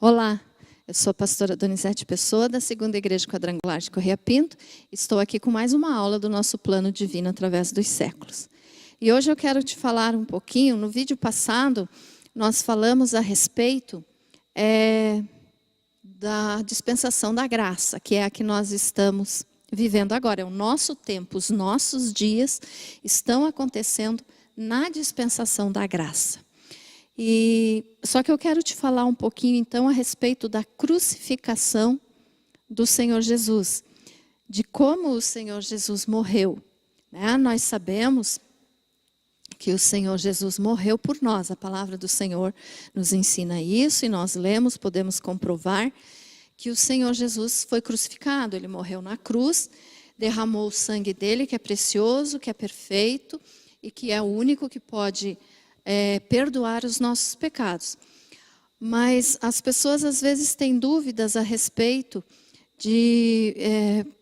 Olá, eu sou a pastora Donizete Pessoa, da Segunda Igreja Quadrangular de Correia Pinto. Estou aqui com mais uma aula do nosso plano divino através dos séculos. E hoje eu quero te falar um pouquinho, no vídeo passado, nós falamos a respeito da dispensação da graça, que é a que nós estamos vivendo agora. É o nosso tempo, os nossos dias estão acontecendo na dispensação da graça. Só que eu quero te falar um pouquinho então a respeito da crucificação do Senhor Jesus, de como o Senhor Jesus morreu, né? Nós sabemos que o Senhor Jesus morreu por nós, a palavra do Senhor nos ensina isso e nós lemos, podemos comprovar que o Senhor Jesus foi crucificado, ele morreu na cruz, derramou o sangue dele que é precioso, que é perfeito e que é o único que pode perdoar os nossos pecados. Mas as pessoas às vezes têm dúvidas a respeito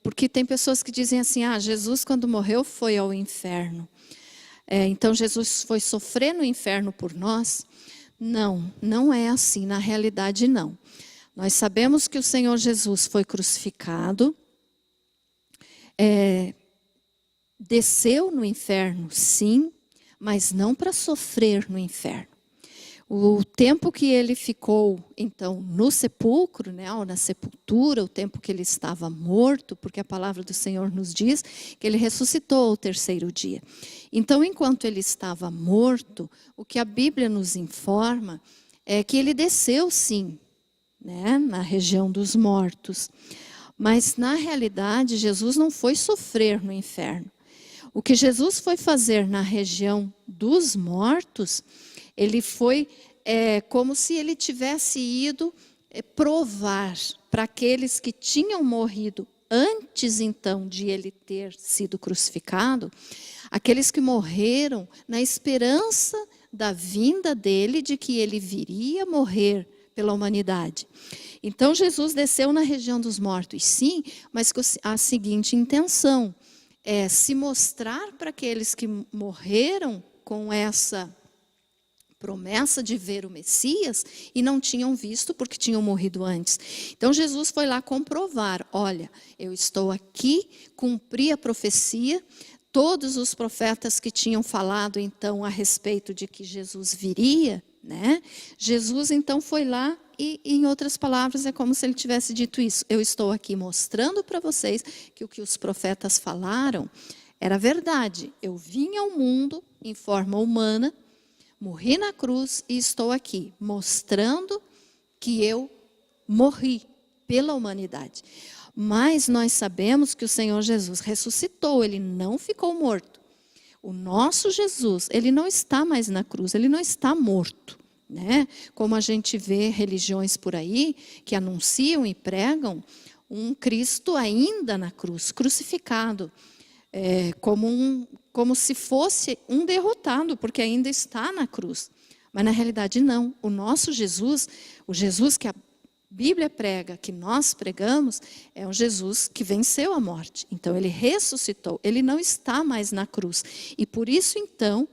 porque tem pessoas que dizem assim, Jesus quando morreu foi ao inferno. Então Jesus foi sofrer no inferno por nós? Não, não é assim, na realidade não. Nós sabemos que o Senhor Jesus foi crucificado, desceu no inferno, sim, mas não para sofrer no inferno. O tempo que ele ficou, então, no sepulcro, né, ou na sepultura, o tempo que ele estava morto, porque a palavra do Senhor nos diz que ele ressuscitou ao terceiro dia. Então, enquanto ele estava morto, o que a Bíblia nos informa é que ele desceu, sim, né, na região dos mortos. Mas, na realidade, Jesus não foi sofrer no inferno. O que Jesus foi fazer na região dos mortos, ele foi como se ele tivesse ido provar para aqueles que tinham morrido antes então de ele ter sido crucificado, aqueles que morreram na esperança da vinda dele, de que ele viria morrer pela humanidade. Então Jesus desceu na região dos mortos, sim, mas com a seguinte intenção: se mostrar para aqueles que morreram com essa promessa de ver o Messias e não tinham visto porque tinham morrido antes. Então Jesus foi lá comprovar, olha, eu estou aqui, cumpri a profecia, todos os profetas que tinham falado então a respeito de que Jesus viria, né? Jesus então foi lá e, em outras palavras, é como se ele tivesse dito isso. Eu estou aqui mostrando para vocês que o que os profetas falaram era verdade. Eu vim ao mundo em forma humana, morri na cruz e estou aqui mostrando que eu morri pela humanidade. Mas nós sabemos que o Senhor Jesus ressuscitou, ele não ficou morto. O nosso Jesus, ele não está mais na cruz, ele não está morto, né? Como a gente vê religiões por aí que anunciam e pregam um Cristo ainda na cruz, crucificado, como se fosse um derrotado, porque ainda está na cruz. Mas na realidade não. O nosso Jesus, o Jesus que a Bíblia prega, que nós pregamos, é um Jesus que venceu a morte. Então ele ressuscitou, ele não está mais na cruz. E por isso então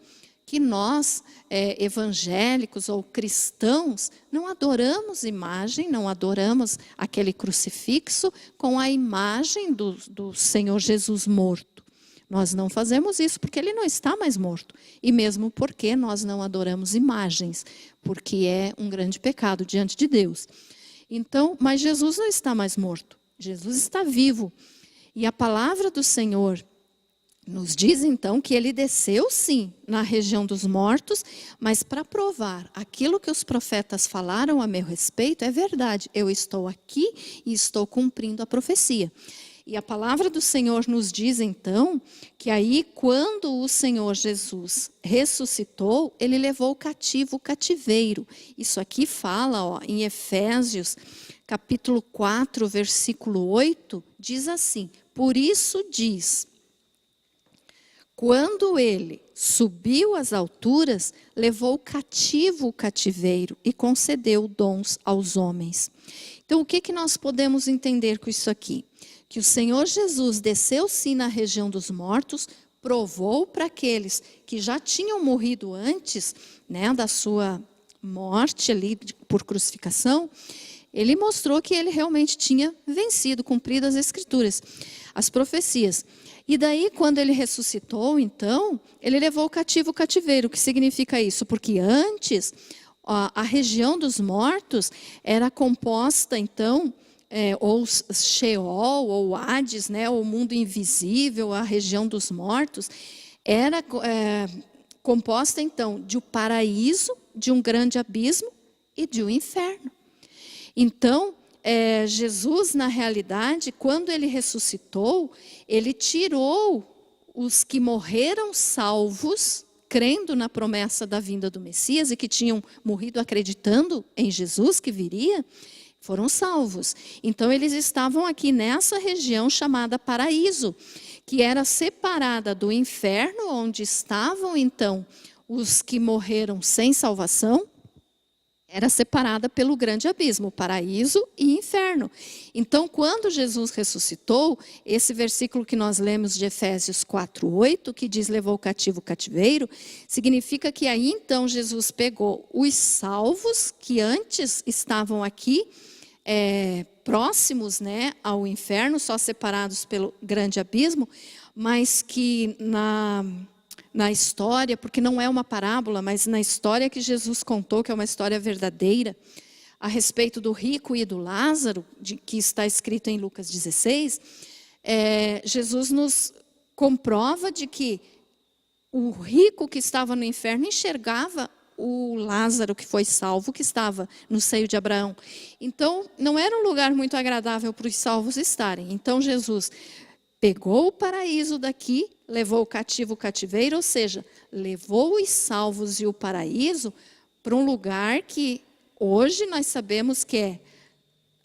que nós, evangélicos ou cristãos, não adoramos imagem, não adoramos aquele crucifixo com a imagem do Senhor Jesus morto. Nós não fazemos isso porque ele não está mais morto. E mesmo porque nós não adoramos imagens, porque é um grande pecado diante de Deus. Então, mas Jesus não está mais morto. Jesus está vivo. E a palavra do Senhor nos diz então que ele desceu sim na região dos mortos, mas para provar aquilo que os profetas falaram a meu respeito é verdade. Eu estou aqui e estou cumprindo a profecia. E a palavra do Senhor nos diz então que aí quando o Senhor Jesus ressuscitou, ele levou cativo o cativeiro. Isso aqui fala em Efésios capítulo 4, versículo 8, diz assim: por isso diz, quando ele subiu às alturas, levou cativo o cativeiro e concedeu dons aos homens. Então o que nós podemos entender com isso aqui? Que o Senhor Jesus desceu sim na região dos mortos, provou para aqueles que já tinham morrido antes, né, da sua morte ali por crucificação, ele mostrou que ele realmente tinha vencido, cumprido as Escrituras, as profecias. E daí, quando ele ressuscitou, então, ele levou o cativo o cativeiro. O que significa isso? Porque antes, a região dos mortos era composta, então, ou Sheol, ou Hades, né, o mundo invisível, a região dos mortos, era composta, então, de um paraíso, de um grande abismo e de um inferno. Então, Jesus, na realidade, quando ele ressuscitou, ele tirou os que morreram salvos, crendo na promessa da vinda do Messias e que tinham morrido acreditando em Jesus que viria, foram salvos. Então, eles estavam aqui nessa região chamada paraíso, que era separada do inferno, onde estavam, então, os que morreram sem salvação, era separada pelo grande abismo, paraíso e inferno. Então, quando Jesus ressuscitou, esse versículo que nós lemos de Efésios 4:8, que diz levou o cativo o cativeiro, significa que aí então Jesus pegou os salvos que antes estavam aqui, próximos, né, ao inferno, só separados pelo grande abismo, mas que na história, porque não é uma parábola, mas na história que Jesus contou, que é uma história verdadeira, a respeito do rico e do Lázaro, que está escrito em Lucas 16, Jesus nos comprova de que o rico que estava no inferno enxergava o Lázaro que foi salvo, que estava no seio de Abraão. Então, não era um lugar muito agradável para os salvos estarem. Então, Jesus pegou o paraíso daqui, levou o cativo o cativeiro, ou seja, levou os salvos e o paraíso para um lugar que hoje nós sabemos que é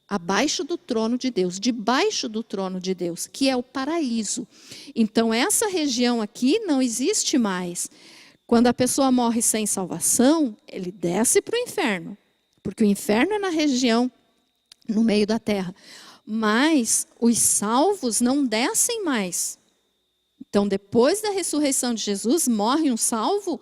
abaixo do trono de Deus, debaixo do trono de Deus, que é o paraíso. Então, essa região aqui não existe mais. Quando a pessoa morre sem salvação, ele desce para o inferno, porque o inferno é na região, no meio da terra. Mas os salvos não descem mais. Então, depois da ressurreição de Jesus, morre um salvo,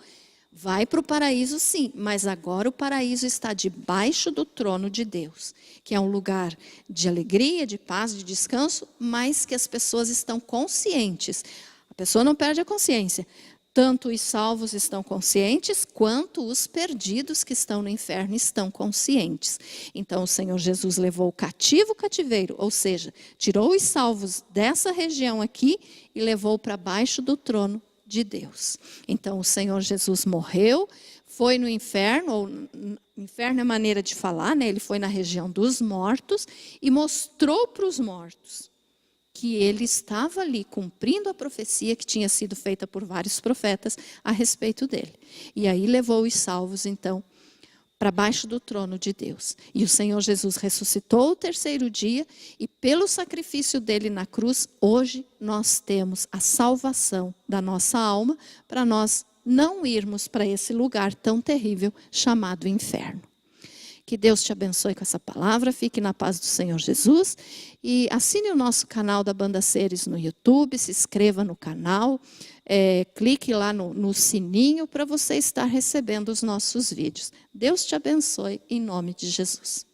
vai para o paraíso sim, mas agora o paraíso está debaixo do trono de Deus, que é um lugar de alegria, de paz, de descanso, mas que as pessoas estão conscientes. A pessoa não perde a consciência. Tanto os salvos estão conscientes, quanto os perdidos que estão no inferno estão conscientes. Então, o Senhor Jesus levou o cativo o cativeiro, ou seja, tirou os salvos dessa região aqui e levou para baixo do trono de Deus. Então, o Senhor Jesus morreu, foi no inferno, ou inferno é maneira de falar, né? Ele foi na região dos mortos e mostrou para os mortos que ele estava ali cumprindo a profecia que tinha sido feita por vários profetas a respeito dele. E aí levou os salvos, então, para baixo do trono de Deus. E o Senhor Jesus ressuscitou o terceiro dia e pelo sacrifício dele na cruz, hoje nós temos a salvação da nossa alma para nós não irmos para esse lugar tão terrível chamado inferno. Que Deus te abençoe com essa palavra, fique na paz do Senhor Jesus e assine o nosso canal da Banda Seres no YouTube, se inscreva no canal, clique lá no sininho para você estar recebendo os nossos vídeos. Deus te abençoe em nome de Jesus.